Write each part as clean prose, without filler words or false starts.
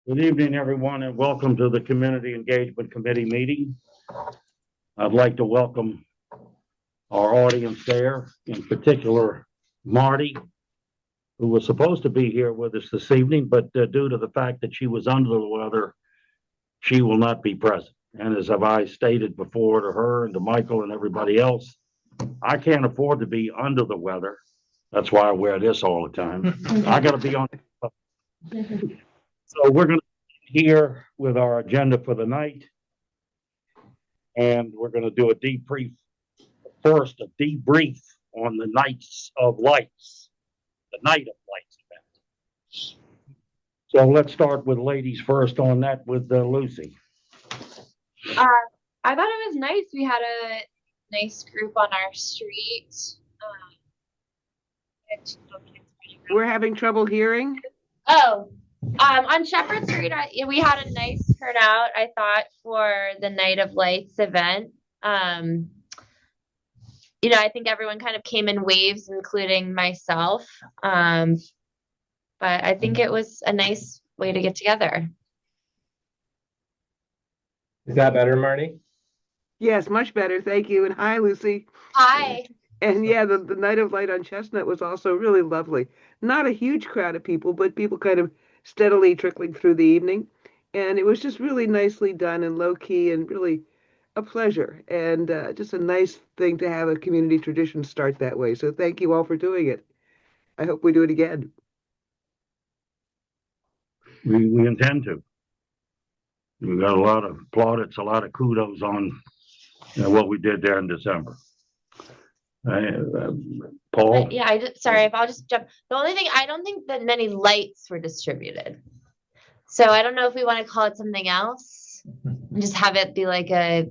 Good evening, everyone, and welcome to the Community Engagement Committee meeting. I'd like to welcome our audience there, in particular, Marty, who was supposed to be here with us this evening, but due to the fact that she was under the weather, she will not be present. And as I stated before to her and to Michael and everybody else, I can't afford to be under the weather. That's why I wear this all the time. I got to be on. So we're going to be here with our agenda for the night. And we're going to do a debrief first, a debrief on the Nights of Lights, the Night of Lights event. So let's start with ladies first on that with Lucy. I thought it was nice. We had a nice group on our street. We're having trouble hearing. On Shepherd Street, we had a nice turnout, I thought, for the Night of Lights event. I think everyone kind of came in waves, including myself. But I think it was a nice way to get together. Is that better, Marty? Yes, much better. Thank you. And hi, Lucy. Hi. And yeah, the Night of Light on Chestnut was also really lovely. Not a huge crowd of people, but people kind of steadily trickling through the evening. And it was just really nicely done and low key and really a pleasure. And just a nice thing to have a community tradition start that way. So thank you all for doing it. I hope we do it again. We intend to. We got a lot of plaudits, a lot of kudos on what we did there in December. Paul? Sorry if I'll just jump. The only thing, I don't think that many lights were distributed. So I don't know if we want to call it something else and just have it be like a,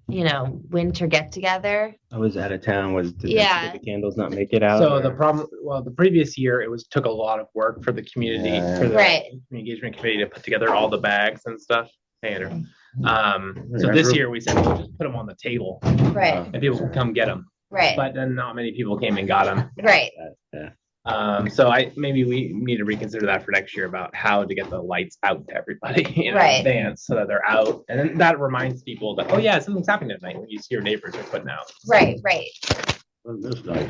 winter get together. I was out of town. Did the candles not make it out? So the previous year, took a lot of work for the community, for the Community Engagement Committee to put together all the bags and stuff. Hey, Andrew. So this year we said we'll just put them on the table. Right. And people can come get them. Right. But then not many people came and got them. Right. So maybe we need to reconsider that for next year about how to get the lights out to everybody in Right. advance so that they're out. And then that reminds people that, oh yeah, something's happening tonight when you see your neighbors are putting out. Right. This is nice.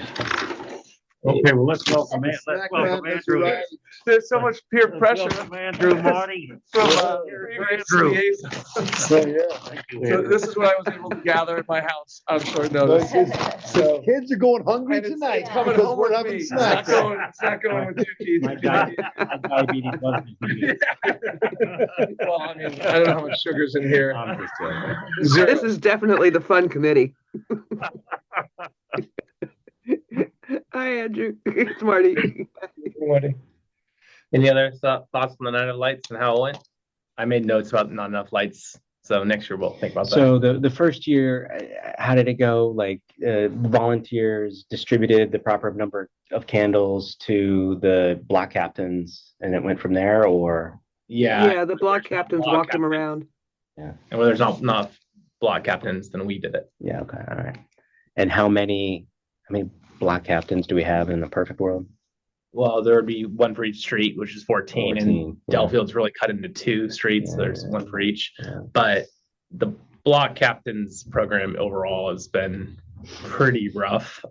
Okay, well, let's welcome Andrew. There's so much peer pressure. Welcome Andrew, Marty. From Andrew. So this is what I was able to gather at my house on short notice. So kids are going hungry tonight It's coming because home we're with having me. snacks. It's not going with you, Keith. My diabetes wasn't for you. Well, I mean, I don't know how much sugar's in here. I'm just joking. This is definitely the fun committee. Hi, Andrew. It's Marty. Any other thoughts on the Night of Lights and how it went? I made notes about not enough lights, so next year we'll think about that. So the first year, how did it go? Like volunteers distributed the proper number of candles to the block captains, and it went from there, or? Yeah, the block captains walked them around. Yeah. And when there's not enough block captains, then we did it. Yeah. Okay. All right. And how many block captains do we have in the perfect world? Well, there would be one for each street, which is 14, and Delfield's really cut into two streets. So there's one for each. Yeah. But the block captains program overall has been pretty rough.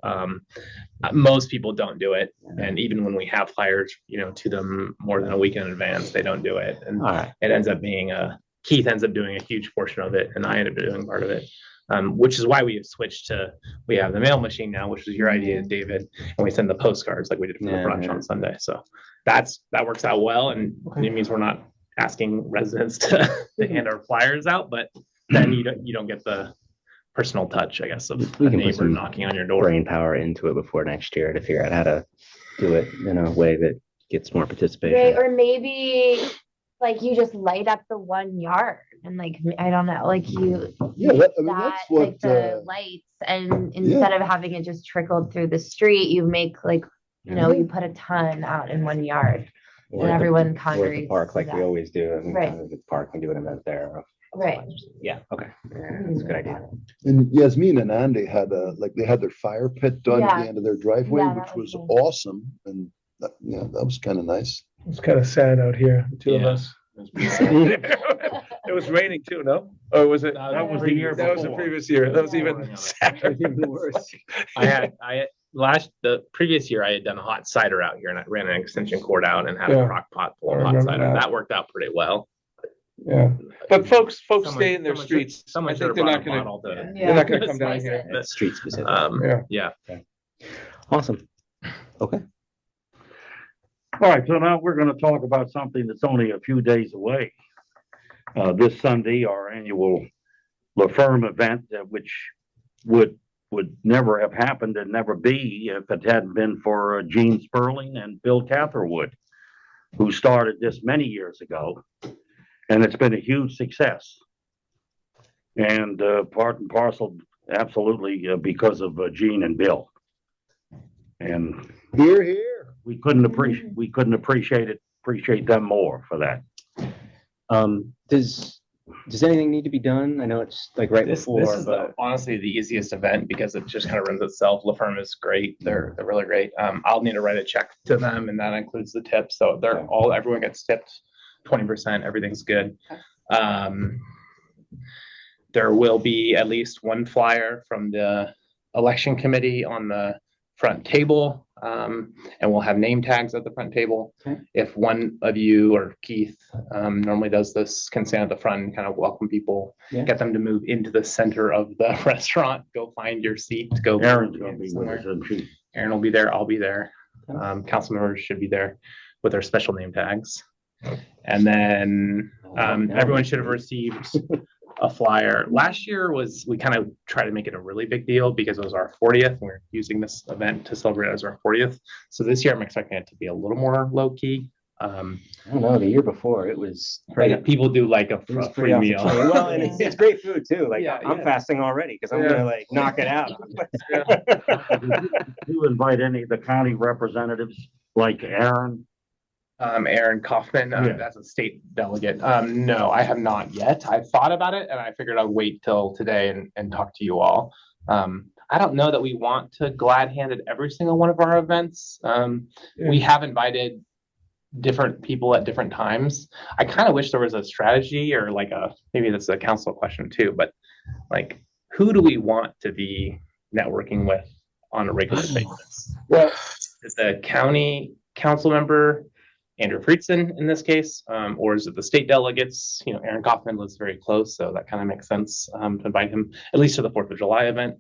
Most people don't do it. And even when we have flyers, to them more than a week in advance, they don't do it. And it ends up being Keith ends up doing a huge portion of it, and I ended up doing part of it. Which is why we have switched we have the mail machine now, which was your idea, David, and we send the postcards like we did for the brunch on Sunday. So that works out well, and it means we're not asking residents to hand our flyers out, but then you don't get the personal touch, I guess, of a neighbor knocking on your door. Brain power into it before next year to figure out how to do it in a way that gets more participation. Right, or maybe you just light up the 1 yard and I don't know, that's what the lights, and instead of having it just trickled through the street, you make you put a ton out in 1 yard, and everyone congregates. Or the park like we always do. Right. The park can do an event there. Right. Yeah. Okay. That's a good idea. And Yasmin and Andy had they had their fire pit done at the end of their driveway, which was awesome. And that was kind of nice. It's kind of sad out here, the two of us. It was raining too, no? Or was it? That was the year That was the before. previous year. That was even Yeah. sadder. The previous year I had done a hot cider out here and I ran an extension cord out and had Yeah. a crock pot full I of hot remember cider. that. That worked out pretty well. Yeah, but folks Someone- stay in their someone should- streets. Someone I should think have they're brought not a gonna, bottle to. they're not gonna come down Spice here. it. That's street specific. Yeah. Awesome. Okay. All right, so now we're gonna talk about something that's only a few days away. This Sunday, our annual La Ferme event, which would never have happened and never be if it hadn't been for Gene Sperling and Bill Catherwood, who started this many years ago. And it's been a huge success. And part and parcel, absolutely, because of Gene and Bill. And Here. we couldn't appreciate them more for that. Does anything need to be done? I know it's like right This before, is but honestly the easiest event because it just kind of runs itself. La Ferme is great. They're really great. I'll need to write a check to them and that includes the tips. So everyone gets tipped 20%. Everything's good. There will be at least one flyer from the election committee on the front table. And we'll have name tags at the front table. Okay. If one of you or Keith normally does this, can stand at the front and kind of welcome people, Yeah. get them to move into the center of the restaurant, go find your seat, go. Aaron's gonna be with somewhere. us, isn't she? Aaron will be there. I'll be there. Okay. Council members should be there with their special name tags. And then everyone should have received a flyer. Last year we kind of tried to make it a really big deal because it was our 40th. And we're using this event to celebrate as our 40th. So this year I'm expecting it to be a little more low key. I don't know. The year before it was People do like a it was free pretty off the meal. chain. Well, and it's great food too. Like Yeah, I'm yeah. fasting already because I'm Yeah. gonna like knock it out. Do you invite any of the county representatives like Aaron? Aaron Kaufman, Yeah. that's a state delegate. No, I have not yet. I thought about it and I figured I'd wait till today and talk to you all. I don't know that we want to glad hand at every single one of our events. We have invited different people at different times. I kind of wish there was a strategy or maybe that's a council question too, but like, who do we want to be networking with on a regular basis? Well, Is the county council member Andrew Friedson in this case, or is it the state delegates? Aaron Kaufman lives very close, so that kind of makes sense to invite him at least to the 4th of July event.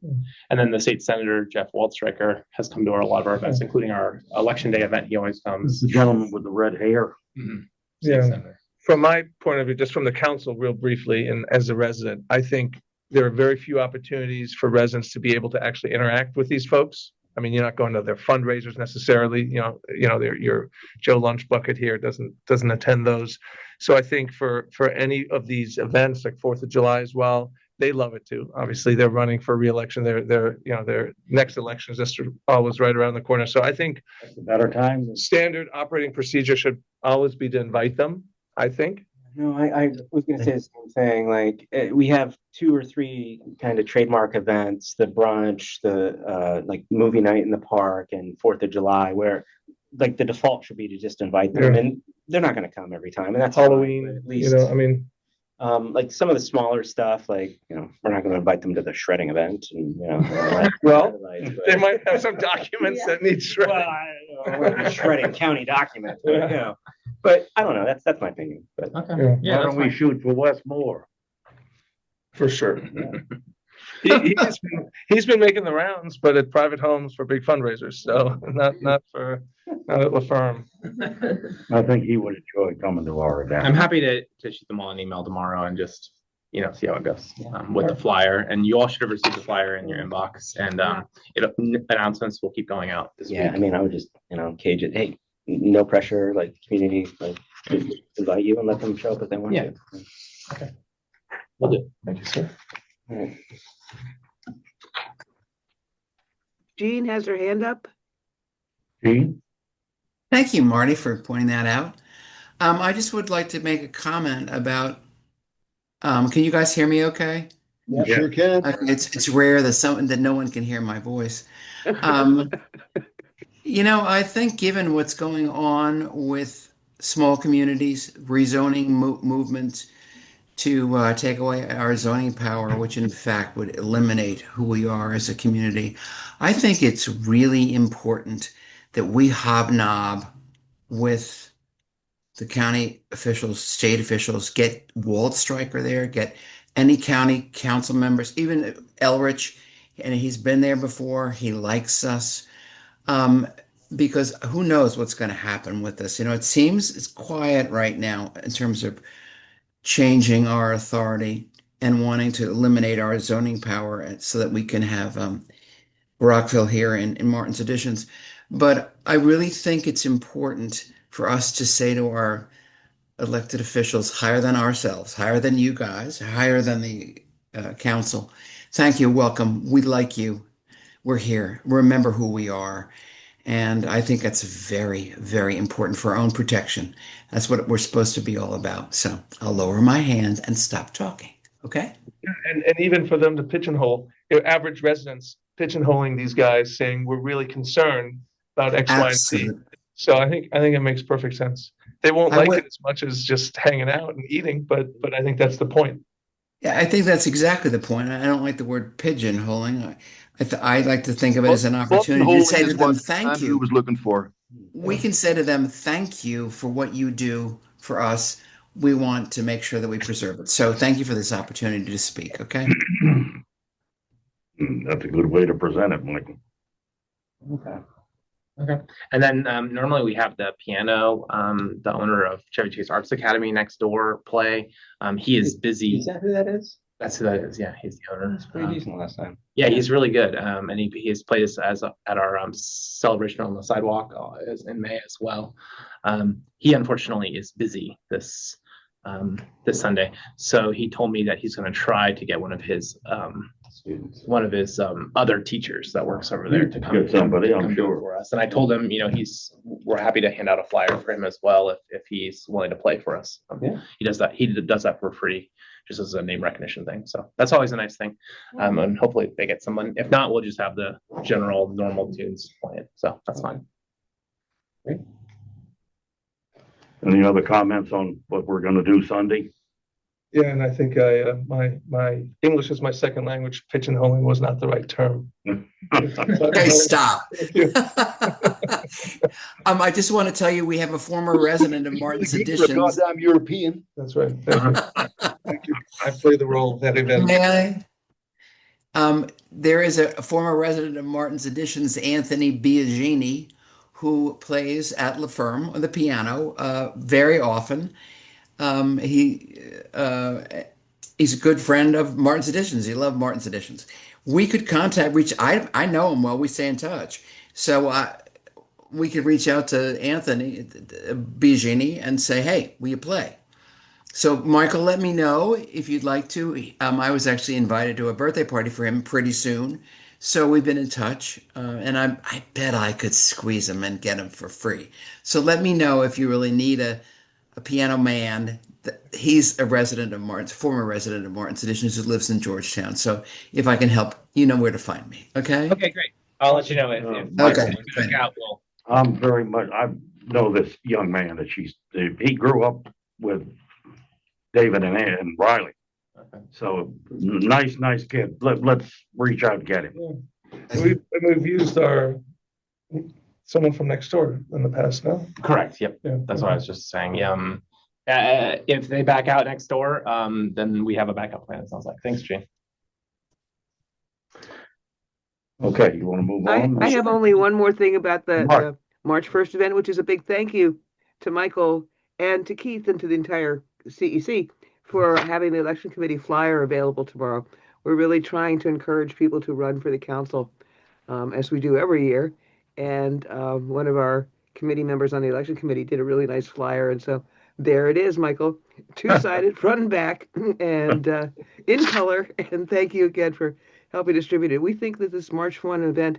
And then the state senator, Jeff Waldstreicher, has come to a lot of our events, including our election day event. He always This comes. is the gentleman with the red hair. State Yeah. senator. from my point of view, just from the council real briefly, and as a resident, I think there are very few opportunities for residents to be able to actually interact with these folks. I mean, you're not going to their fundraisers necessarily, your Joe Lunch Bucket here doesn't attend those. So I think for any of these events like 4th of July as well, they love it too. Obviously, they're running for re-election. Their next election is just always right around the corner. So I think That's a better time. standard operating procedure should always be to invite them, I think. No, I was gonna say the same thing. Like we have 2 or 3 kind of trademark events: the brunch, the like movie night in the park, and 4th of July, where like the default should be to just invite them, Yeah. and they're not gonna come every time, and that's fine, but Halloween, at least I mean, like some of the smaller stuff, like we're not gonna invite them to the shredding event, and Well, but- they might have some documents that need well, shredding. I don't know, we're not shredding county documents, but I don't know. That's my opinion. But Okay. Yeah. Why don't we shoot for Westmore? For sure. He's been making the rounds, but at private homes for big fundraisers. So not at La Ferme. I think he would enjoy coming to our event. I'm happy to shoot them all an email tomorrow and just see how it goes with the flyer. And you all should have received the flyer in your inbox. And announcements will keep going out this yeah, week. I mean, I would just cage it. Hey, no pressure. Like community, like just invite you and let them show up if they want Yeah. to. Will do. Thank you, sir. All right. Jean has her hand up. Gene? Thank you, Marty, for pointing that out. I just would like to make a comment about, can you guys hear me okay? You sure can. It's rare that no one can hear my voice. I think given what's going on with small communities, rezoning movements to take away our zoning power, which in fact would eliminate who we are as a community. I think it's really important that we hobnob with the county officials, state officials, get Walt Stryker there, get any county council members, even Elrich, and he's been there before. He likes us. Because who knows what's going to happen with this? It seems it's quiet right now in terms of changing our authority and wanting to eliminate our zoning power so that we can have Rockville here in Martin's Additions. But I really think it's important for us to say to our elected officials, higher than ourselves, higher than you guys, higher than the council, thank you, welcome, we like you, we're here, remember who we are. And I think that's very, very important for our own protection. That's what we're supposed to be all about. So I'll lower my hand and stop talking. Okay? And even for them to pigeonhole, average residents pigeonholing these guys, saying we're really concerned about X, Y, and Z. Absolutely. So I think it makes perfect sense. They won't like it as much as just hanging out and eating, but I think that's the point. Yeah, I think that's exactly the point. I don't like the word pigeonholing. I like to think of it as an opportunity to say to them, thank you. Was looking for. We can say to them, thank you for what you do for us. We want to make sure that we preserve it. So thank you for this opportunity to speak, okay? That's a good way to present it, Michael. Okay. And then normally we have the piano, the owner of Chevy Chase Arts Academy next door play. He is busy. Is that who that is? That's who that is. Yeah, he's the owner. That's pretty decent last time. Yeah, he's really good. And he has played us at our celebration on the sidewalk in May as well. He unfortunately is busy this Sunday, so he told me that he's going to try to get one of his other teachers that works over there to come. Get somebody, I'm come sure. for us. And I told him, we're happy to hand out a flyer for him as well if he's willing to play for us. Yeah. He does that for free, just as a name recognition thing. So that's always a nice thing. And hopefully they get someone. If not, we'll just have the general normal tunes playing. So that's fine. Great. Any other comments on what we're gonna do Sunday? Yeah, and I think my English is my second language. Pigeonholing was not the right term. Okay, stop. I just want to tell you, we have a former resident of Martin's Additions. Goddamn European. That's right. Thank you. I play the role of that event. May I? There is a former resident of Martin's Additions, Anthony Biagini, who plays at La Ferme on the piano very often. He's a good friend of Martin's Additions. He loved Martin's Additions. We could I know him well. We stay in touch. So we could reach out to Anthony Biagini and say, hey, will you play? So Michael, let me know if you'd like to. I was actually invited to a birthday party for him pretty soon. So we've been in touch, and I bet I could squeeze him and get him for free. So let me know if you really need a piano man. He's a resident of former resident of Martin's Additions who lives in Georgetown. So if I can help, you know where to find me. Okay? Okay, great. I'll let you know if Okay. I'm very much, I know this young man that he grew up with David and Riley. So nice kid. Let's reach out and get him. We've used someone from next door in the past, no? Correct. Yep. Yeah. That's what I was just saying. If they back out next door, then we have a backup plan. It sounds like. Thanks, Gene. Okay, you want to move on? I have only one more thing about the March 1st event, which is a big thank you to Michael and to Keith and to the entire CEC for having the election committee flyer available tomorrow. We're really trying to encourage people to run for the council, as we do every year. And one of our committee members on the election committee did a really nice flyer. And so there it is, Michael, two-sided, front and back, and in color. And thank you again for helping distribute it. We think that this March 1 event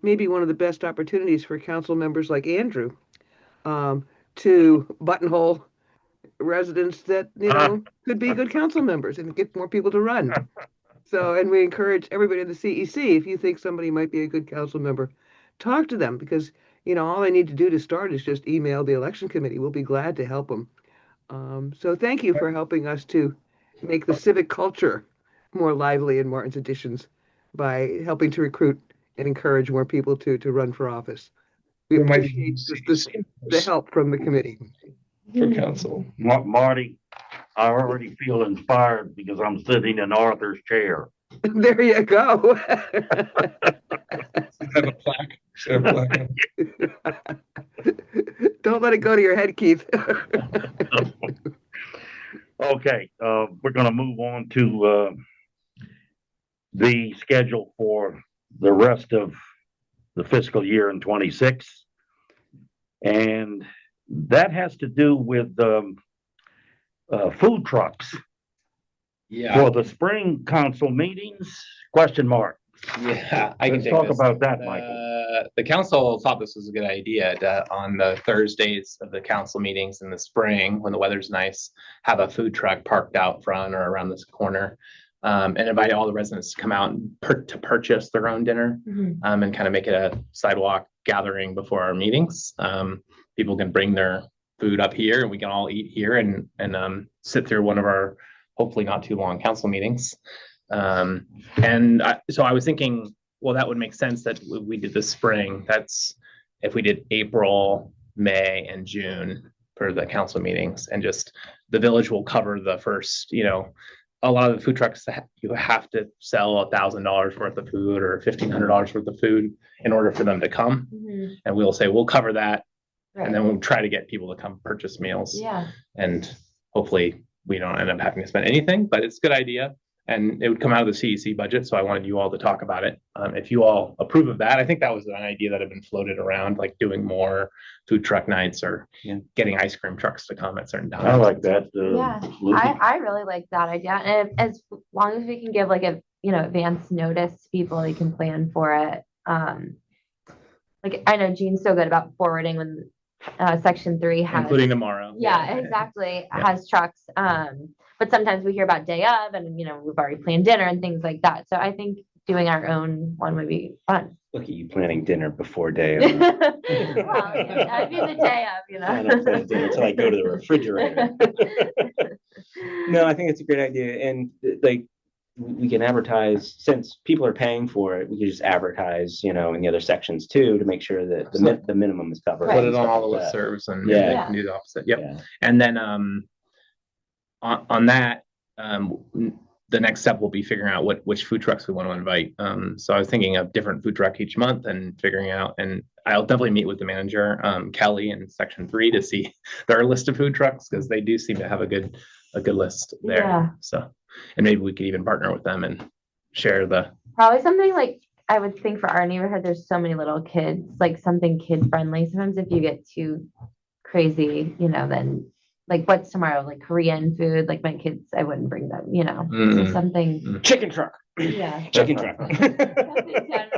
may be one of the best opportunities for council members like Andrew to buttonhole residents that, could be good council members and get more people to run. So, and we encourage everybody in the CEC, if you think somebody might be a good council member, talk to them, because all they need to do to start is just email the election committee. We'll be glad to help them. So thank you for helping us to make the civic culture more lively in Martin's Additions by helping to recruit and encourage more people to run for office. We There might appreciate be the help from the committee. for council. Marty, I already feel inspired because I'm sitting in Arthur's chair. There you go. Have a plaque. Should have a plaque. Don't let it go to your head, Keith. Okay, we're gonna move on to, the schedule for the rest of the fiscal year in 26. And that has to do with, food trucks Yeah, for the spring council meetings, question mark. yeah, I can Let's take talk this. about that, Michael. The council thought this was a good idea to, on the Thursdays of the council meetings in the spring, when the weather's nice, have a food truck parked out front or around this corner. And invite all the residents to come out and to purchase their own dinner, and kind of make it a sidewalk gathering before our meetings. People can bring their food up here and we can all eat here and sit through one of our hopefully not too long council meetings. So I was thinking, well, that would make sense that we did this spring. That's if we did April, May, and June for the council meetings, and just the village will cover the first, a lot of the food trucks, you have to sell $1,000 worth of food or $1,500 worth of food in order for them to come. And we'll say, we'll cover that. And then we'll try to get people to come purchase meals. Yeah. And hopefully we don't end up having to spend anything, but it's a good idea. And it would come out of the CEC budget. So I wanted you all to talk about it. If you all approve of that, I think that was an idea that had been floated around, like doing more food truck nights or getting ice cream trucks to come at certain times. I like that. Yeah, Lucy? I really like that idea. And as long as we can give like a, advance notice to people, they can plan for it. Like I know Jean's so good about forwarding when Section 3 has, including tomorrow. yeah, exactly, has trucks. But sometimes we hear about day of and, we've already planned dinner and things like that. So I think doing our own one would be fun. Look at you planning dinner before day. Well, yeah, I'd be the day of, I don't plan dinner until I go to the refrigerator. No, I think it's a great idea. And like, we can advertise, since people are paying for it, we can just advertise, in the other sections too, to make sure that the minimum is covered. Right. Put it on all the Stuff like listservs and Yeah. you can do the opposite. Yep. Yeah. And then on that, the next step will be figuring out which food trucks we want to invite. So I was thinking of different food truck each month and figuring out, and I'll definitely meet with the manager, Kelly in Section 3 to see their list of food trucks, because they do seem to have a good list there. Yeah. So, and maybe we could even partner with them and share the. Probably something like, I would think for our neighborhood, there's so many little kids, like something kid friendly. Sometimes if you get too crazy, then like what's tomorrow, like Korean food, like my kids, I wouldn't bring them, so something, Chicken truck. yeah. Chicken truck. Something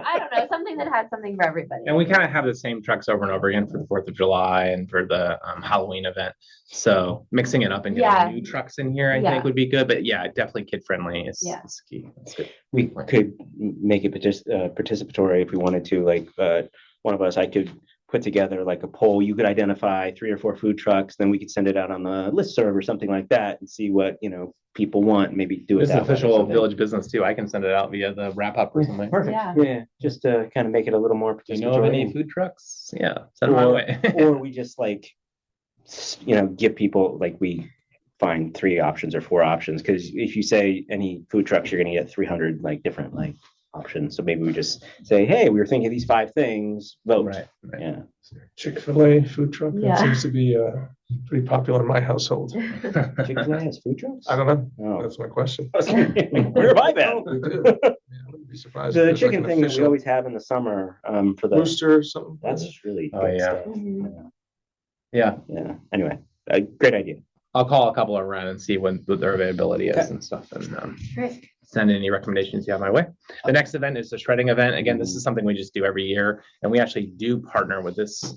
I don't know, something that has something for everybody. And we kind of have the same trucks over and over again for the 4th of July and for the Halloween event. So mixing it up and getting Yeah. new trucks in here, I Yeah. think would be good. But yeah, definitely kid friendly is key. That's good. We could make it participatory if we wanted to, like, one of us, I could put together like a poll. You could identify 3 or 4 food trucks, then we could send it out on the listserv or something like that and see what, people want, maybe do it This is that way or official something. village business too. I can send it out via the wrap up or something. Perfect. Yeah. Yeah, just to kind of make it a little more Do you know of any participatory. food trucks? Yeah, send them my way. Or we just like, give people, like, we find 3 options or 4 options, because if you say any food trucks, you're gonna get 300 like different like options. So maybe we just say, hey, we were thinking of these 5 things, vote. Right. Yeah. Chick-fil-A food truck, Yeah. that seems to be pretty popular in my household. Chick-fil-A has food trucks? I don't know, Oh. that's my question. Where have I been? They do. Yeah, I wouldn't be surprised if The there's like chicken an thing that we official always have in the summer, for the, rooster or something. that's really Oh, good yeah. stuff. Mhm. Yeah, Yeah, anyway, a great idea. I'll call a couple around and see what their availability is and stuff, and Great. send any recommendations you have my way. The next event is the shredding event. Again, this is something we just do every year, and we actually do partner with this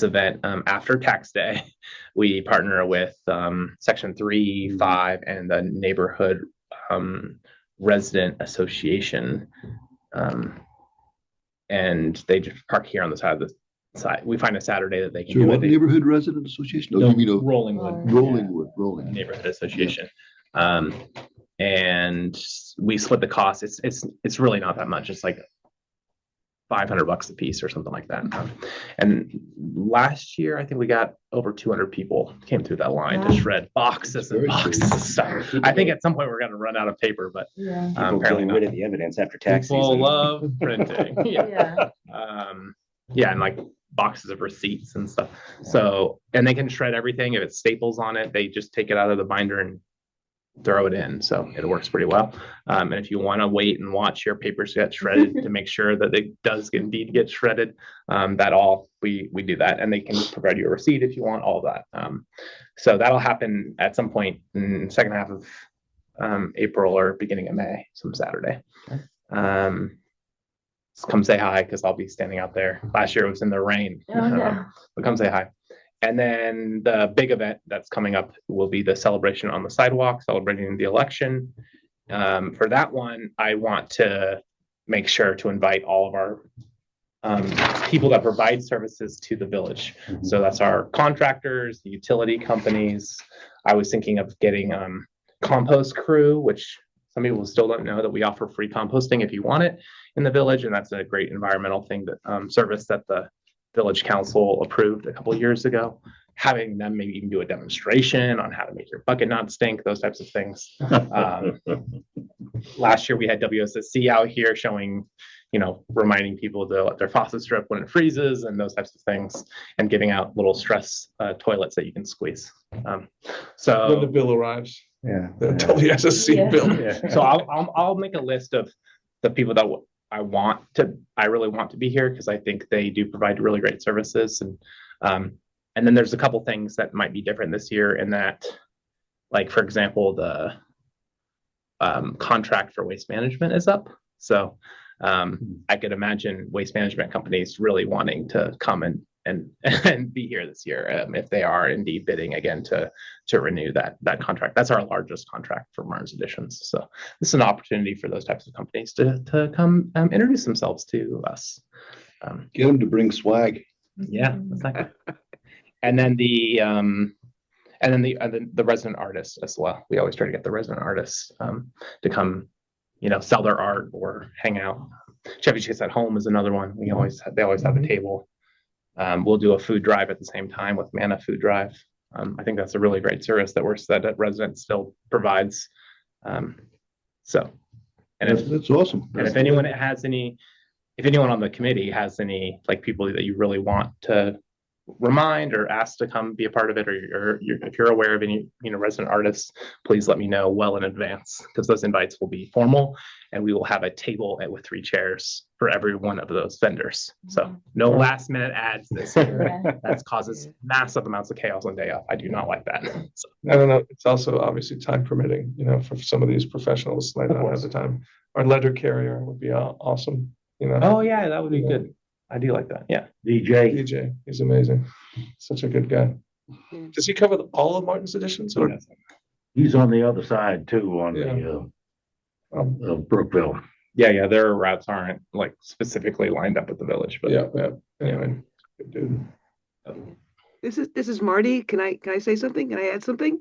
event after tax day. We partner with Section 3, 5, and the neighborhood resident association, and they just park here on the side of we find a Saturday that they can So do what it. neighborhood resident association? No, Oh, you mean a Rollingwood. Rolling. Neighborhood Association. And we split the cost. It's really not that much. It's like $500 a piece or something like that. And last year, I think we got over 200 people came through that line to shred boxes and Very boxes cool. of stuff. I think at some point we're going to run out of paper, but Yeah. People apparently getting not. rid of the evidence after tax People season. love printing. Yeah. Yeah. Yeah, and like boxes of receipts and stuff. So, and they can shred everything. If it's staples on it, they just take it out of the binder and throw it in. So it works pretty well. And if you want to wait and watch your papers get shredded to make sure that it does indeed get shredded, we do that, and they can provide you a receipt if you want all that. So that'll happen at some point in the second half of April or beginning of May, some Saturday. Come say hi, because I'll be standing out there. Last year it was in the rain. But come say hi. And then the big event that's coming up will be the celebration on the sidewalk, celebrating the election. For that one, I want to make sure to invite all of our people that provide services to the village. So that's our contractors, the utility companies. I was thinking of getting compost crew, which some people still don't know that we offer free composting if you want it in the village. And that's a great environmental thing that service that the village council approved a couple of years ago. Having them maybe even do a demonstration on how to make your bucket not stink, those types of things. Last year we had WSSC out here showing, reminding people to let their faucets drip when it freezes and those types of things, and giving out little stress toilets that you can squeeze. When the So bill arrives, Yeah. the WSSC bill. so I'll make a list of the people that I really want to be here, because I think they do provide really great services. And then there's a couple things that might be different this year in that, like, for example, the contract for waste management is up. So I could imagine waste management companies really wanting to come and be here this year, if they are indeed bidding again to renew that contract. That's our largest contract for Martin's Additions. So this is an opportunity for those types of companies to come introduce themselves to us. Get them to bring swag. Yeah, exactly. And then the resident artists as well. We always try to get the resident artists to come, sell their art or hang out. Chevy Chase at Home is another one. They always have a table. We'll do a food drive at the same time with Mana Food Drive. I think that's a really great service that resident still provides. So, and That's awesome. and if anyone on the committee has any like people that you really want to remind or ask to come be a part of it, or if you're aware of any resident artists, please let me know well in advance, because those invites will be formal, and we will have a table with 3 chairs for every one of those vendors. So no last minute ads this year. That causes massive amounts of chaos on day off. I do not like that. So, I don't know. It's also obviously time permitting, for some of these professionals might not have the time. Our letter carrier would be awesome, oh yeah, that would be good. I do like that. Yeah. DJ. DJ, he's amazing. Such a good guy. Does he cover all of Martin's Additions? Or He's on the other side too, on the Brookville. Yeah. Their routes aren't like specifically lined up with the village, but yeah. Anyway, good dude. This is Marty. Can I say something? Can I add something?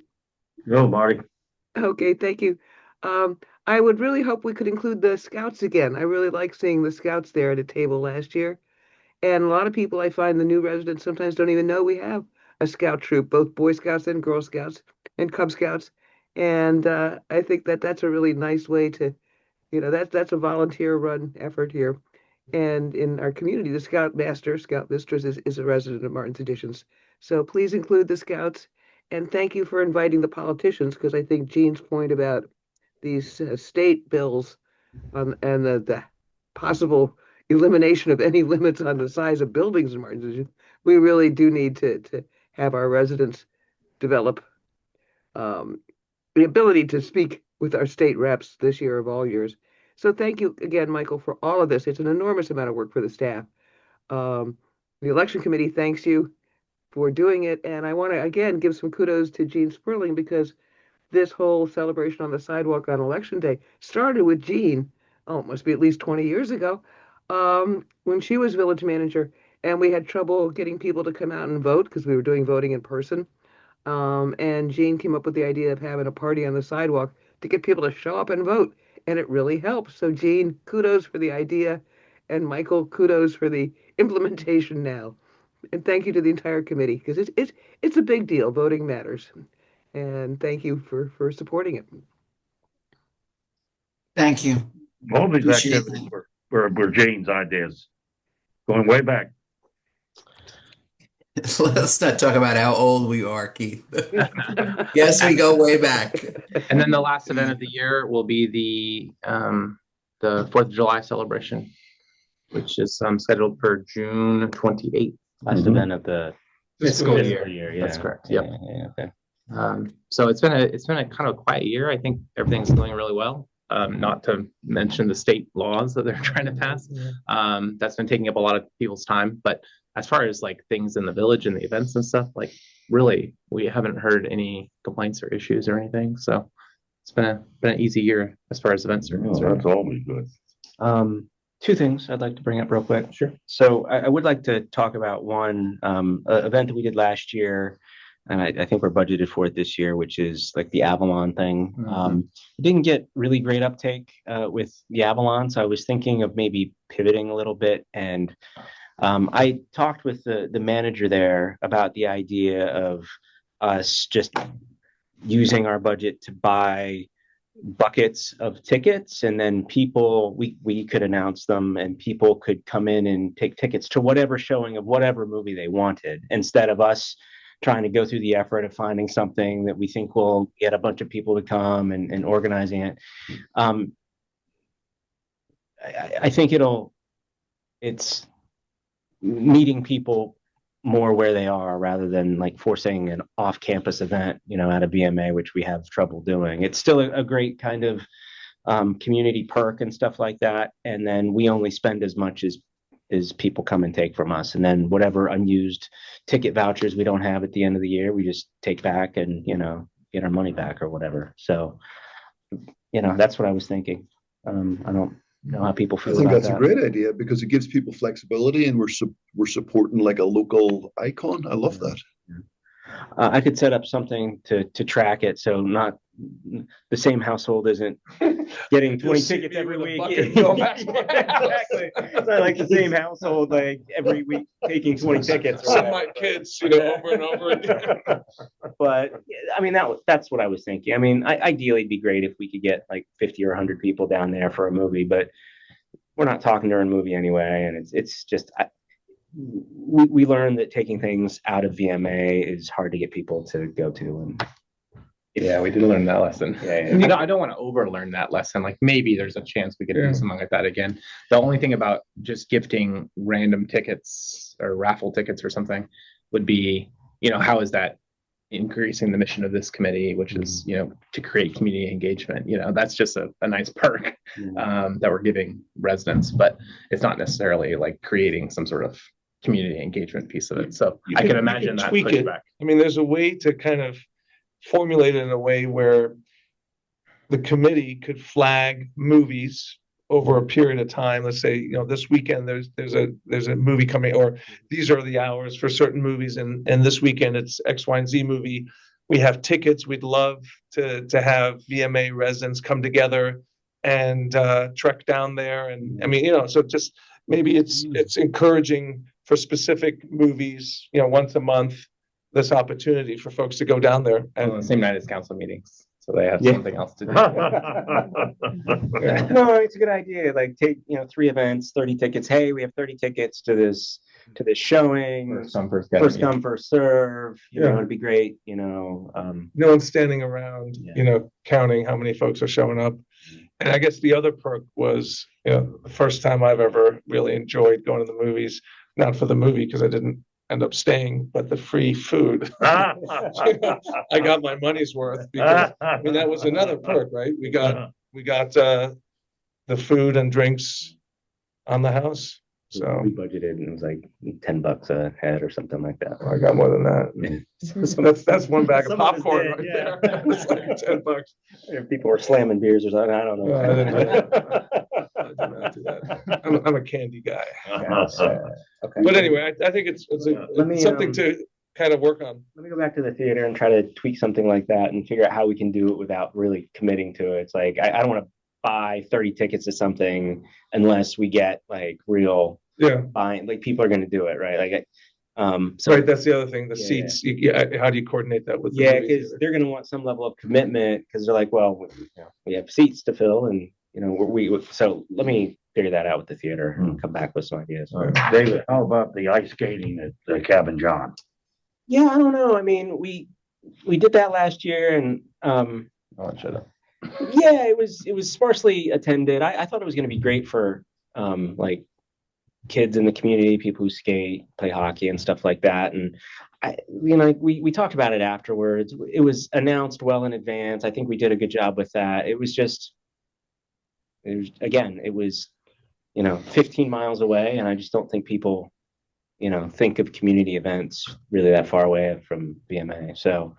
Go, Marty. Okay, thank you. I would really hope we could include the Scouts again. I really like seeing the Scouts there at a table last year. And a lot of people, I find the new residents sometimes don't even know we have a Scout troop, both Boy Scouts and Girl Scouts and Cub Scouts. And I think that's a really nice way to, that's a volunteer run effort here. And in our community, the Scout Mistress is a resident of Martin's Additions. So please include the Scouts. And thank you for inviting the politicians, because I think Jean's point about these state bills and the possible elimination of any limits on the size of buildings in Martin's Additions, we really do need to have our residents develop the ability to speak with our state reps this year of all years. So thank you again, Michael, for all of this. It's an enormous amount of work for the staff. The election committee thanks you for doing it. And I want to, again, give some kudos to Jean Sperling, because this whole celebration on the sidewalk on election day started with Jean, it must be at least 20 years ago, when she was village manager. and we had trouble getting people to come out and vote because we were doing voting in person. And Jean came up with the idea of having a party on the sidewalk to get people to show up and vote, and it really helped. So Jean, kudos for the idea, and Michael, kudos for the implementation now. And thank you to the entire committee because it's a big deal. Voting matters, and thank you for supporting it. Thank you. All these Appreciate activities were Jane's ideas, going way back. Let's not talk about how old we are, Keith. Yes, we go way back. And then the last event of the year will be the 4th of July celebration, which is scheduled for June 28th. Last Mhm. event of the Fiscal fiscal year. Yeah. That's correct. Yep. Yeah, okay. So it's been a kind of quiet year. I think everything's going really well. Not to mention the state laws that they're trying to pass. That's been taking up a lot of people's time. But as far as like things in the village and the events and stuff, like really, we haven't heard any complaints or issues or anything. So it's been an easy year as far as events are Oh, concerned. that's always good. Two things I'd like to bring up real quick. Sure. So I would like to talk about one event that we did last year, and I think we're budgeted for it this year, which is like the Avalon thing. Mhm. It didn't get really great uptake with the Avalon, so I was thinking of maybe pivoting a little bit. And I talked with the manager there about the idea of us just using our budget to buy buckets of tickets, and then people we could announce them and people could come in and take tickets to whatever showing of whatever movie they wanted, instead of us trying to go through the effort of finding something that we think will get a bunch of people to come and organizing it. I think it's meeting people more where they are rather than like forcing an off-campus event, at a VMA, which we have trouble doing. It's still a great kind of community perk and stuff like that. And then we only spend as much as people come and take from us. And then whatever unused ticket vouchers we don't have at the end of the year, we just take back and, get our money back or whatever. So, that's what I was thinking. I don't know how people I feel think about that's that. a great idea because it gives people flexibility and we're supporting like a local icon. I love that. I could set up something to track it, so not the same household isn't getting 20 You'll see tickets me every with a week. bucket going back. Exactly. It's not like the same household like every week taking 20 tickets. or Send whatever. my kids, over and over again. But I mean, that's what I was thinking. I mean, ideally, it'd be great if we could get like 50 or 100 people down there for a movie, but we're not talking during a movie anyway, and it's just. We learned that taking things out of VMA is hard to get people to go to, and Yeah, we did learn that lesson. Yeah. I don't want to overlearn that lesson. Like maybe there's a chance we could do something like that again. The only thing about just gifting random tickets or raffle tickets or something would be, how is that increasing the mission of this committee, which is, to create community engagement. That's just a nice perk that we're giving residents, but it's not necessarily like creating some sort of community engagement piece of it. So I can imagine that tweak it. pushback. I mean, there's a way to kind of formulate it in a way where the committee could flag movies over a period of time. Let's say, this weekend there's a movie coming, or these are the hours for certain movies, and this weekend it's X, Y, and Z movie. We have tickets. We'd love to have VMA residents come together and trek down there. And I mean, so just maybe it's encouraging for specific movies, once a month, this opportunity for folks to go down there. On the same night as council meetings. So they have Yeah. something else to do. No, it's a good idea. Like take 3 events, 30 tickets. Hey, we have 30 tickets to this showing. First come, first First come, first serve. Yeah. It'd be great. No one's standing around, Yeah. counting how many folks are showing up. And I guess the other perk was, the first time I've ever really enjoyed going to the movies, not for the movie because I didn't end up staying, but the free food. I got my money's worth because I mean that was another perk, right? We got the food and drinks on the house. So We budgeted and it was like $10 a head or something like that. I got more than that. So That's one bag of Some of us popcorn did, right yeah. there. It's like $10. If people were slamming beers or something, I don't know. I didn't do I did not do that. I'm a candy guy. Okay. But anyway, I think it's Let me, something to kind of work on. Let me go back to the theater and try to tweak something like that and figure out how we can do it without really committing to it. It's like, I don't want to buy 30 tickets to something unless we get like real Yeah, buying, like people are going to do it, right? Like, so right. That's the other thing. The Yeah, seats. How do you coordinate that with? The yeah, movie because theater? they're going to want some level of commitment because they're like, well, we have seats to fill and, so let me figure that out with the theater and come back with some ideas. David, how about the ice skating at the Cabin John? Yeah, I don't know. I mean, we did that last year and, Oh, shut up. yeah, it was sparsely attended. I thought it was going to be great for like kids in the community, people who skate, play hockey, and stuff like that. And we talked about it afterwards. It was announced well in advance. I think we did a good job with that. It was 15 miles away, and I just don't think people, think of community events really that far away from BMA. So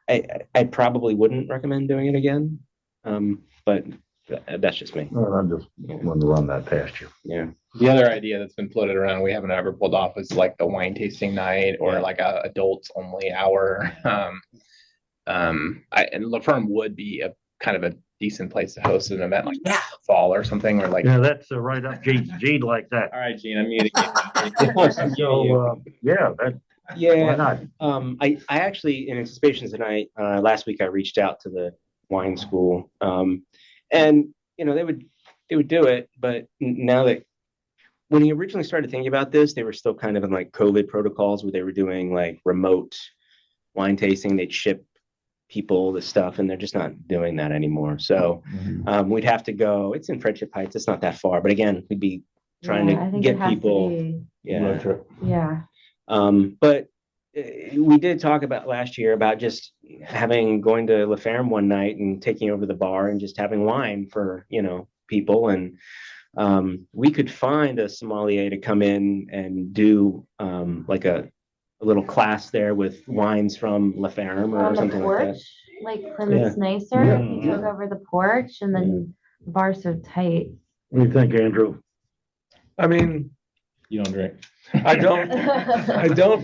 I probably wouldn't recommend doing it again. But that's just me. Well, I just wanted to run that past you. Yeah. The other idea that's been floated around, we haven't ever pulled off, is like the wine tasting night or Yeah. like a adults only hour. And La Ferme would be a kind of a decent place to host an event like that in the fall or something, or like, Yeah, that's right up Gene like that. all right, Gene, I'm muting you. So, yeah, that, why Yeah. not? I actually, in anticipation tonight, last week I reached out to the wine school, and they would do it, but now that when he originally started thinking about this, they were still kind of in like COVID protocols where they were doing like remote wine tasting. They'd ship people the stuff, and they're just not doing that anymore. So we'd have to go. It's in Friendship Heights. It's not that far, but again, we'd be trying Yeah, I to think get it has to people. be- Yeah. Yeah. But we did talk about last year about just going to La Ferme one night and taking over the bar and just having wine for, people. And we could find a sommelier to come in and do like a little class there with wines from La Ferme or On the something like that. porch, like Plymouth's nicer. Yeah. You took over the porch and then the bar's so tight. What do you think, Andrew? I mean, You don't drink. I don't,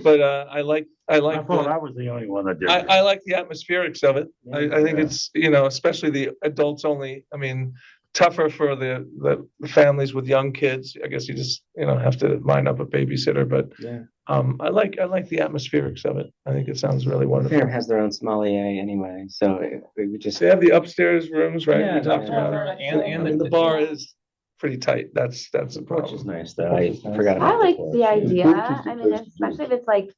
but I like I thought I was the only one that did. I like the atmospherics of it. I think it's, especially the adults only. I mean, tougher for the families with young kids. I guess you just, have to line up a babysitter, but Yeah. I like the atmospherics of it. I think it sounds really La wonderful. Ferme has their own sommelier anyway, so we would just. They have the upstairs rooms, right? Yeah, We talked yeah. about it. And And the bar is pretty tight. That's a Which is problem. nice though. I forgot I about like porch. the idea. porch is the I mean, place to do especially if it's like,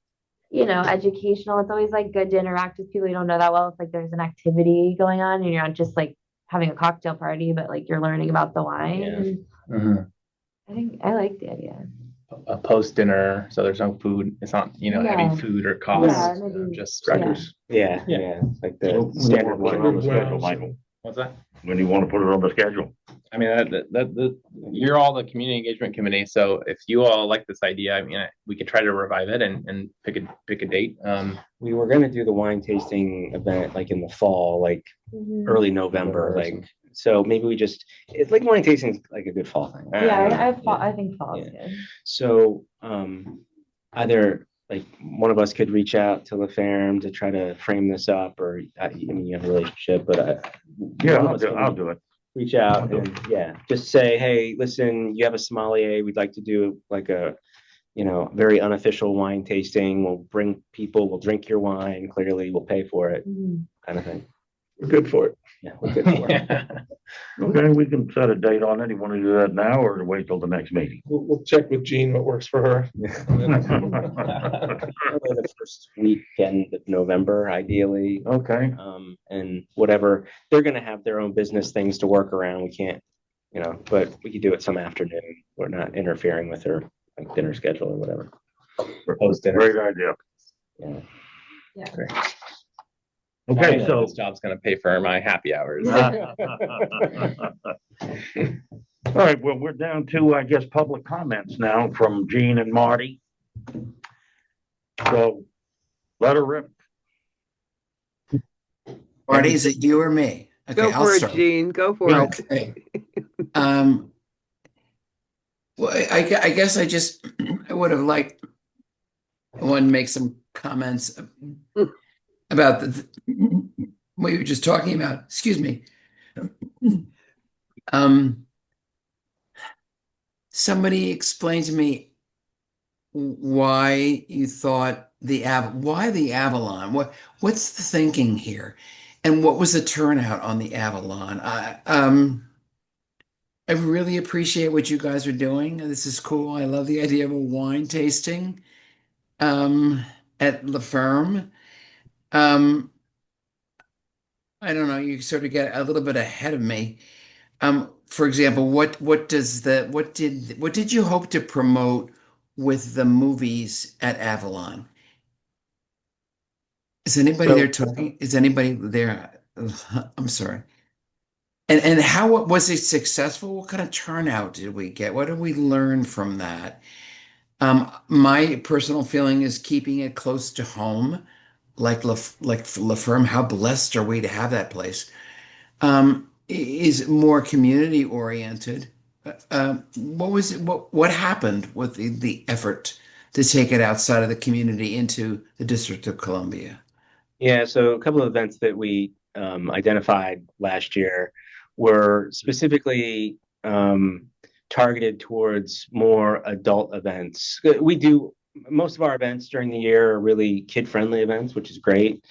educational. It's always like good to interact with people you don't know that well. If like there's an activity going on and you're not just like having a cocktail party, but like you're learning about the wine. Yeah. And I think I like the idea. A post dinner, so there's no food. It's not, Yeah. heavy food or costs. Yeah, maybe- Just Crackers. Yeah, Yeah. yeah, like So, the when you standard wanna put it one. on the schedule, Michael? What's that? When do you want to put it on the schedule? I mean, you're all the community engagement committee, so if you all like this idea, I mean, we could try to revive it and pick a date. We were gonna do the wine tasting event like in the fall, like early November, like, so maybe it's like wine tasting is like a good fall thing. Yeah, I think fall is good. So, either like one of us could reach out to La Ferme to try to frame this up, or you have a relationship, but Yeah, one of us I'll can do it. reach out and just say, hey, listen, you have a sommelier. We'd like to do like a, very unofficial wine tasting. We'll bring people, we'll drink your wine. Clearly, we'll pay for it, Mhm. kind of thing. We're good for it. Yeah, we're good for it. Okay, we can set a date on it. You want to do that now or wait till the next meeting? We'll check with Jean what works for her. Probably the first weekend of November, ideally. Okay, And whatever, they're gonna have their own business things to work around. We can't, but we could do it some afternoon. We're not interfering with her like dinner schedule or whatever. Post dinner. great idea. Yeah. Okay, This so job's gonna pay for my happy hours. All right, well, we're down to, I guess, public comments now from Gene and Marty. So let her rip. Marty, is it you or me? Okay, Go I'll for it, start. Gene. Go for it. Okay. Um, well, I guess I would have liked one to make some comments about what you were just talking about. Excuse me. Somebody explained to me why you thought why the Avalon? What's the thinking here? And what was the turnout on the Avalon? I really appreciate what you guys are doing. This is cool. I love the idea of a wine tasting at La Ferme. I don't know, you sort of get a little bit ahead of me. For example, what did you hope to promote with the movies at Avalon? Is anybody there talking? Is anybody there? I'm sorry. And how was it successful? What kind of turnout did we get? What did we learn from that? My personal feeling is keeping it close to home, like La Ferme. How blessed are we to have that place? Is more community oriented. What happened with the effort to take it outside of the community into the District of Columbia? Yeah, so a couple of events that we identified last year were specifically targeted towards more adult events. We do most of our events during the year are really kid-friendly events, which is great.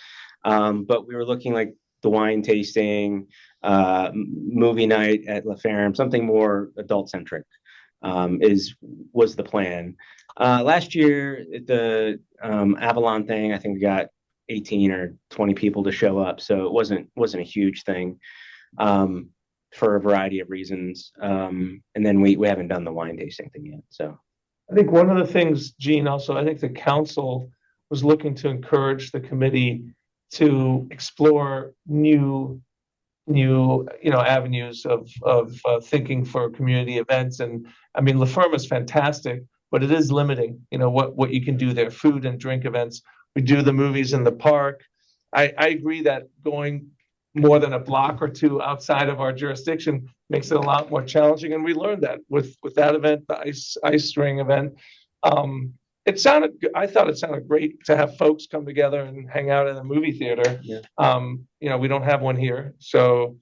But we were looking like the wine tasting, movie night at La Ferme, something more adult-centric was the plan. Last year at the Avalon thing, I think we got 18 or 20 people to show up, so it wasn't a huge thing for a variety of reasons. And then we haven't done the wine tasting thing yet. So I think one of the things, Gene, also, I think the council was looking to encourage the committee to explore new avenues of thinking for community events. And I mean, La Ferme is fantastic, but it is limiting, what you can do there, food and drink events. We do the movies in the park. I agree that going more than a block or two outside of our jurisdiction makes it a lot more challenging. And we learned that with that event, the ice ring event. I thought it sounded great to have folks come together and hang out in a movie theater. Yeah. We don't have one here. So,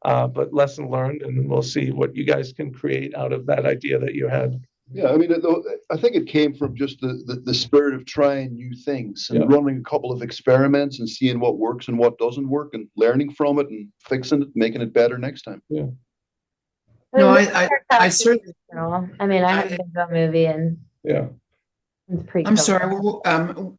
but lesson learned, and we'll see what you guys can create out of that idea that you had. Yeah, I mean, I think it came from just the spirit of trying new things and Yeah. running a couple of experiments and seeing what works and what doesn't work and learning from it and fixing it, making it better next time. Yeah. No, I certainly. I mean, I haven't been to a movie and Yeah. it's pretty. I'm sorry.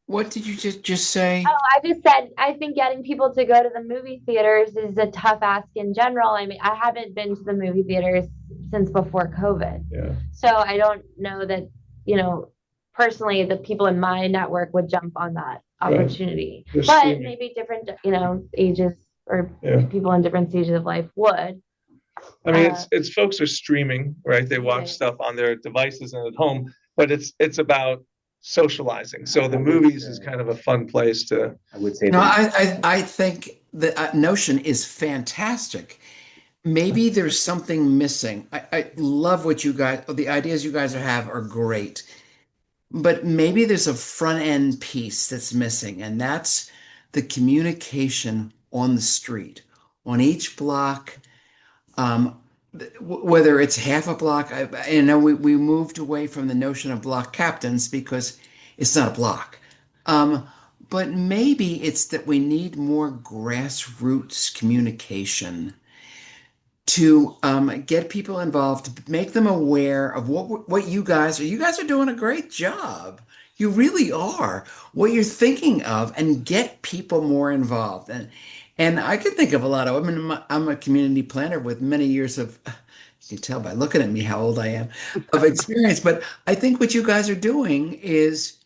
What did you just say? Oh, I just said I think getting people to go to the movie theaters is a tough ask in general. I mean, I haven't been to the movie theaters since before COVID. Yeah. So I don't know that, personally the people in my network would jump on that Right. opportunity. Just But streaming. maybe different, ages or Yeah. people in different stages of life would. I mean, it's folks are streaming, right? They watch Right. stuff on their devices and at home, but it's about socializing. So the movies is kind of a fun place to. I would say No, that. I think the notion is fantastic. Maybe there's something missing. I love the ideas you guys have are great. But maybe there's a front end piece that's missing, and that's the communication on the street, on each block, whether it's half a block. I know we moved away from the notion of block captains because it's not a block. But maybe it's that we need more grassroots communication to get people involved, to make them aware of what you guys are. You guys are doing a great job. You really are. What you're thinking of, and get people more involved. And I can think of a lot of. I'm a community planner with many years of. You can tell by looking at me how old I am of experience. But I think what you guys are doing is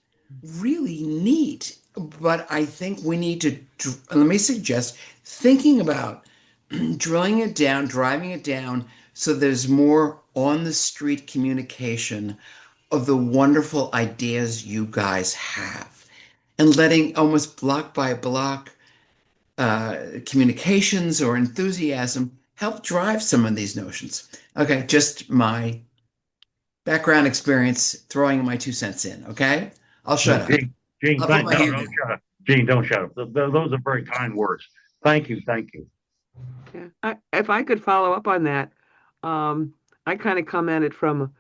really neat. But I think we need to. Let me suggest thinking about drilling it down, driving it down, so there's more on the street communication of the wonderful ideas you guys have and letting almost block by block communications or enthusiasm help drive some of these notions. Okay, just my background experience throwing my 2 cents in. Okay, I'll shut up. Gene, I'll put my hand don't in. shut up. Gene, don't shut up. Those are very kind words. Thank you. Yeah. If I could follow up on that, I kind of come at it from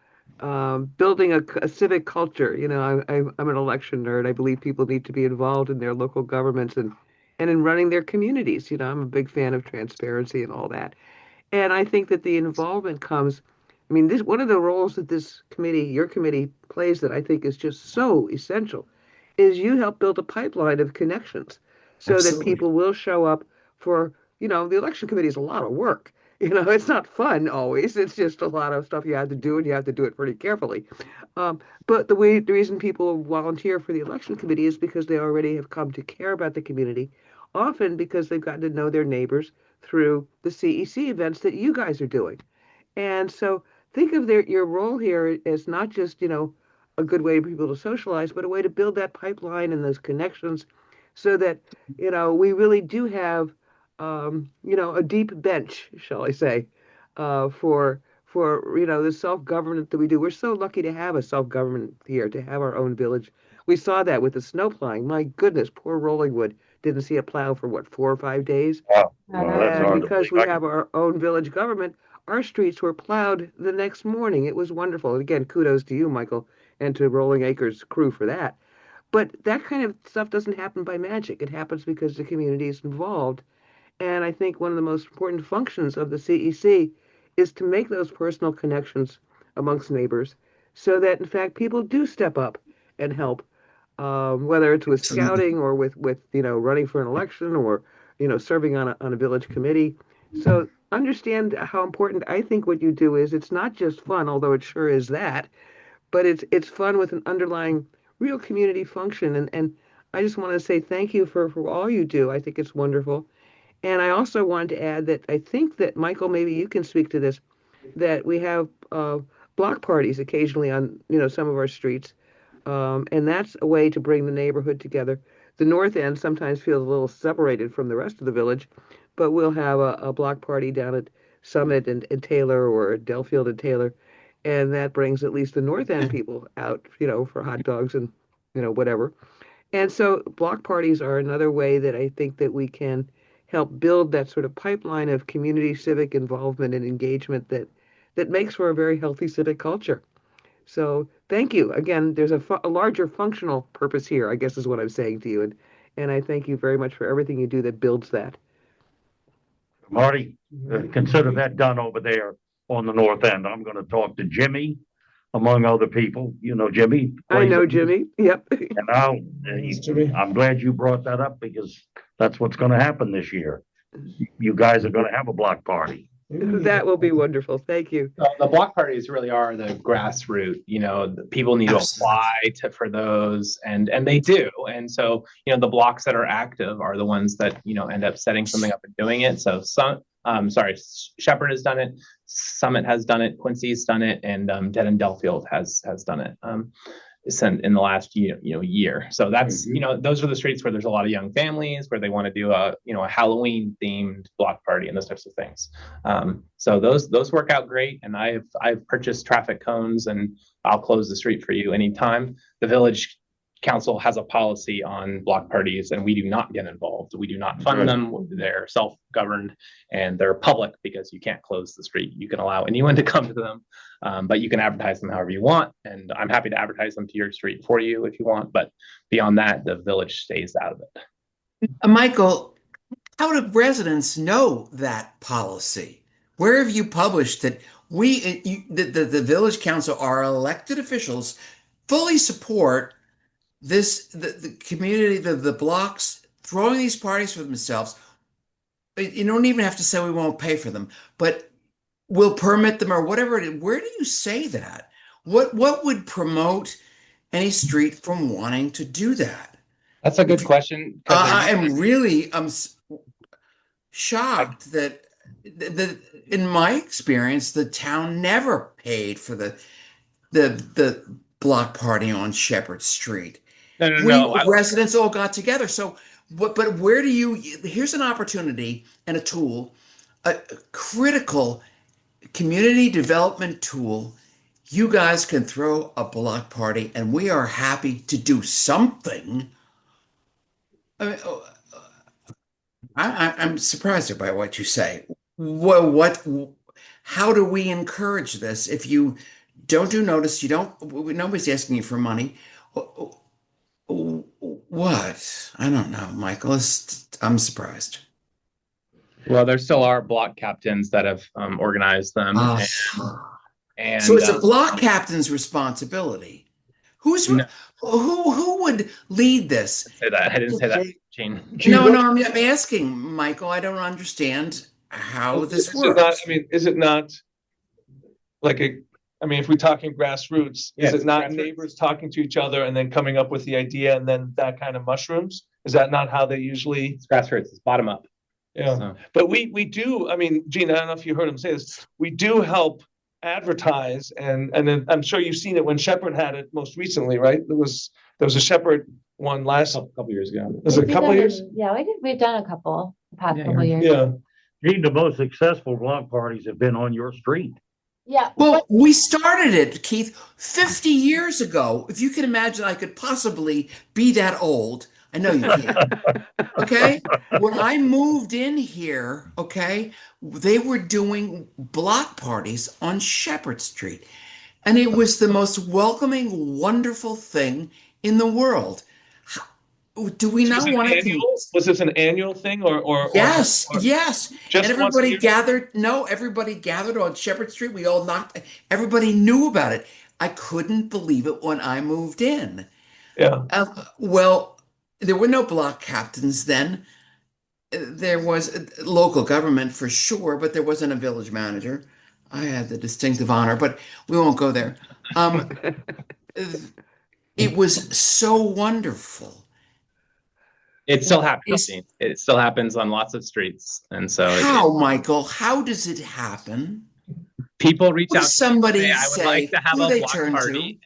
building a civic culture. You know, I'm an election nerd. I believe people need to be involved in their local governments and in running their communities. You know, I'm a big fan of transparency and all that. And I think that the involvement comes, I mean, this one of the roles that this committee, your committee, plays that I think is just so essential is you help build a pipeline of connections so that Absolutely. people will show up for, you know, the election committee is a lot of work. You know, it's not fun always. It's just a lot of stuff you have to do, and you have to do it pretty carefully. But the reason people volunteer for the election committee is because they already have come to care about the community, often because they've gotten to know their neighbors through the CEC events that you guys are doing. And so think of your role here as not just, you know, a good way for people to socialize, but a way to build that pipeline and those connections so that, you know, we really do have, you know, a deep bench, shall I say, for, you know, the self-government that we do. We're so lucky to have a self-government here, to have our own village. We saw that with the snow plowing. My goodness, poor Rollingwood didn't see a plow for what, 4 or 5 days? Wow. Well, that's And hard to because believe. we have our own village government, our streets were plowed the next morning. It was wonderful. And again, kudos to you, Michael, and to Rolling Acres crew for that. But that kind of stuff doesn't happen by magic. It happens because the community is involved. And I think one of the most important functions of the CEC is to make those personal connections amongst neighbors so that, in fact, people do step up and help, whether it's with Absolutely. scouting or with you know, running for an election or, you know, serving on a village committee. So understand how important I think what you do is. It's not just fun, although it sure is that, but it's fun with an underlying real community function. And I just want to say thank you for all you do. I think it's wonderful. And I also wanted to add that I think that, Michael, maybe you can speak to this, that we have block parties occasionally on, you know, some of our streets. And that's a way to bring the neighborhood together. The north end sometimes feels a little separated from the rest of the village, but we'll have a block party down at Summit and Taylor, or at Delfield and Taylor. And that brings at least the north end people out, you know, for hot dogs and, you know, whatever. And so block parties are another way that I think that we can help build that sort of pipeline of community civic involvement and engagement that makes for a very healthy civic culture. So thank you. Again, there's a larger functional purpose here, I guess is what I'm saying to you. And I thank you very much for everything you do that builds that. Marty, consider that done over there on the north end. I'm going to talk to Jimmy, among other people. You know Jimmy. I know Jimmy. Yep. And I'm glad you brought that up because that's what's going to happen this year. You guys are going to have a block party. That will be wonderful. Thank you. The block parties really are the grassroots. You know, the people need to apply for those, and they do. And so, you know, the blocks that are active are the ones that, you know, end up setting something up and doing it. So Shepherd has done it, Summit has done it, Quincy's done it, and Dead and Delfield has done it. In the last year. So that's, you know, those are the streets where there's a lot of young families where they want to do a Halloween themed block party and those types of things. So those work out great. And I've purchased traffic cones and I'll close the street for you anytime. The village council has a policy on block parties and we do not get involved. We do not fund them. They're self-governed and they're public because you can't close the street. You can allow anyone to come to them, but you can advertise them however you want. And I'm happy to advertise them to your street for you if you want. But beyond that, the village stays out of it. Michael, how do residents know that policy? Where have you published that the village council, our elected officials, fully support the community, the blocks throwing these parties for themselves? You don't even have to say we won't pay for them, but we'll permit them or whatever it is. Where do you say that? What would promote any street from wanting to do that? That's a good question. I'm shocked that in my experience, the town never paid for the block party on Shepherd Street. No. Residents all got together. So, but where do you? Here's an opportunity and a tool, a critical community development tool. You guys can throw a block party, and we are happy to do something. I mean, I'm surprised by what you say. What? How do we encourage this? If you don't do notice, you don't. Nobody's asking you for money. What? I don't know, Michael. I'm surprised. Well, there still are block captains that have organized them. And so it's a block captain's responsibility. Who would lead this? Say that. I didn't say that, Gene. No, I'm asking, Michael. I don't understand how this works. Is it not like if we're talking grassroots, is it not neighbors talking to each other and then coming up with the idea and then that kind of mushrooms? Is that not how they usually? It's grassroots. It's bottom up. Yeah, so. But we do. Gene, I don't know if you heard him say this. We do help advertise, and then I'm sure you've seen it when Shepherd had it most recently, right? There was a Shepherd one last couple years ago. Was it a couple of years? Yeah, we've done a couple the past couple years. Yeah. Gene, the most successful block parties have been on your street. Yeah. Well, we started it, Keith, 50 years ago. If you can imagine, I could possibly be that old. I know you can't. Okay. When I moved in here, okay, they were doing block parties on Shepherd Street. And it was the most welcoming, wonderful thing in the world. Do we not want to? Was this an annual thing or yes. And everybody gathered. No, everybody gathered on Shepherd Street. We all knocked. Everybody knew about it. I couldn't believe it when I moved in. Yeah. Well, there were no block captains then. There was local government for sure, but there wasn't a village manager. I had the distinctive honor, but we won't go there. It was so wonderful. It still happens. It still happens on lots of streets, and so Michael? How does it happen? People reach out. Somebody I would like to have a block party.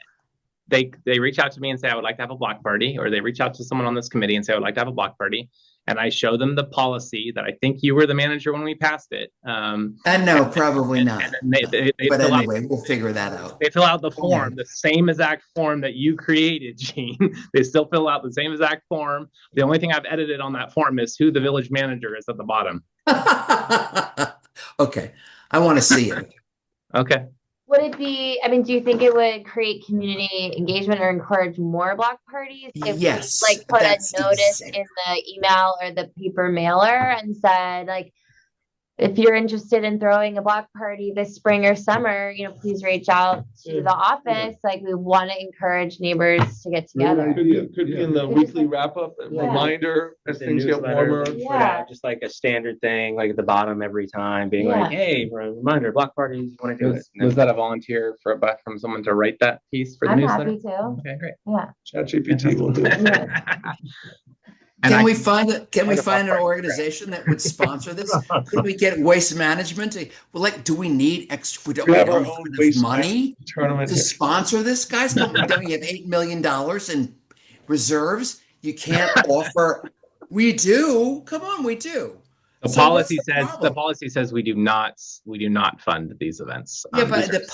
To? They reach out to me and say I would like to have a block party, or they reach out to someone on this committee and say I would like to have a block party, and I show them the policy that I think you were the manager when we passed it. No, probably not. But anyway, we'll figure that out. They fill out the form, the same exact form that you created, Gene. They still fill out the same exact form. The only thing I've edited on that form is who the village manager is at the bottom. Okay, I want to see it. Okay. Would it be, do you think it would create community engagement or encourage more block parties? If yes. we, put a notice in the email or the paper mailer and said, if you're interested in throwing a block party this spring or summer, please reach out to the office. We want to encourage neighbors to get together. Could be in the weekly wrap up reminder as things get warmer. Yeah, just like a standard thing, like at the bottom every time, being like, "Hey, reminder, block parties. You want to do it?" Was that a volunteer from someone to write that piece for the newsletter? I'm happy to. Okay, great. Yeah. ChatGPT will do it. Can we find an organization that would sponsor this? Could we get Waste Management to, do we need extra? We don't have enough money to sponsor this, guys. Don't you have $8 million in reserves? You can't offer. We do. Come on, we do. The policy says we do not fund these events. Yeah, but the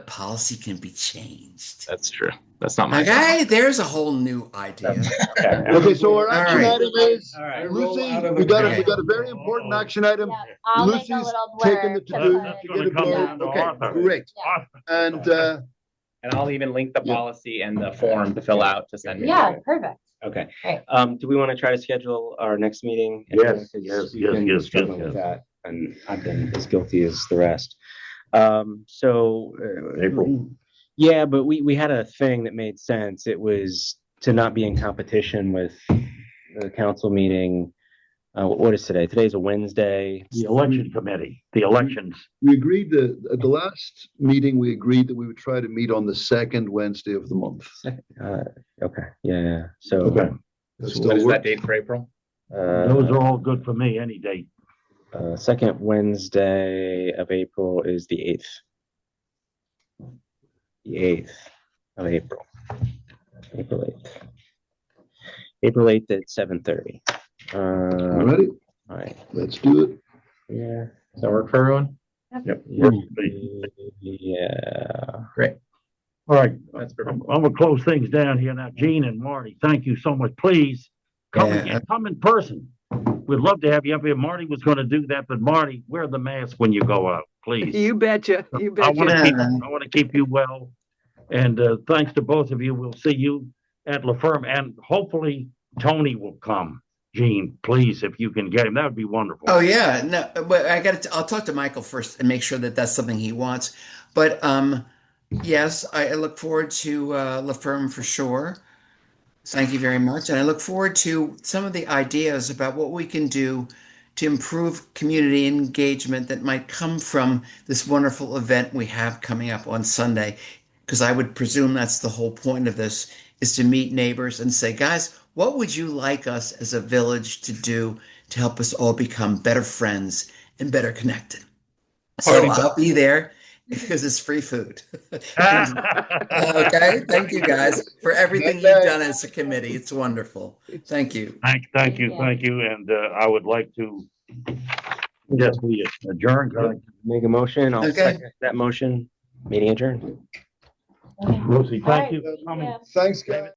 policy can be changed. That's true. That's not my. Okay, there's a whole new idea. Okay, so our action item is Lucy. We got a very important action item. I'll Lucy's make a little taking the blurb to-do. Okay, great. And I'll even link the policy and the form to fill out to send me. Yeah, perfect. Okay. Great. Do we want to try to schedule our next meeting? Yes. With that, and I've been as guilty as the rest. April. Yeah, but we had a thing that made sense. It was to not be in competition with the council meeting. What is today? Today's a Wednesday. The election committee, the elections. we agreed that at the last meeting, we agreed that we would try to meet on the second Wednesday of the month. Okay. Yeah. So Okay. That So still what is works. that date for April? Those are all good for me, any date. Second Wednesday of April is the 8th. The 8th of April. April 8th. April 8th at 7:30. All righty, All right. let's do it. Yeah. Does that work for everyone? Yep. Yeah. Great. All right, That's I'm perfect. gonna close things down here now. Gene and Marty, thank you so much. Please come Yeah. again, come in person. We'd love to have you up here. Marty was gonna do that, but Marty, wear the mask when you go out, please. You betcha. You I betcha. want to keep you well. And thanks to both of you. We'll see you at La Ferme, and hopefully Tony will come. Gene, please, if you can get him, that would be wonderful. Oh yeah, no, but I'll talk to Michael first and make sure that that's something he wants. But yes, I look forward to La Ferme for sure. Thank you very much, and I look forward to some of the ideas about what we can do to improve community engagement that might come from this wonderful event we have coming up on Sunday. Because I would presume that's the whole point of this, is to meet neighbors and say, guys, what would you like us as a village to do to help us all become better friends and better connected? So Party. I'll be there because it's free food. And, okay, thank you guys for everything you've done as a committee. It's wonderful. Thank you. Thank you. And I would like to, yes, we adjourn. Make a motion. I'll Okay. second that motion. Meeting adjourned. Lucy, thank you for coming. Thanks, guys.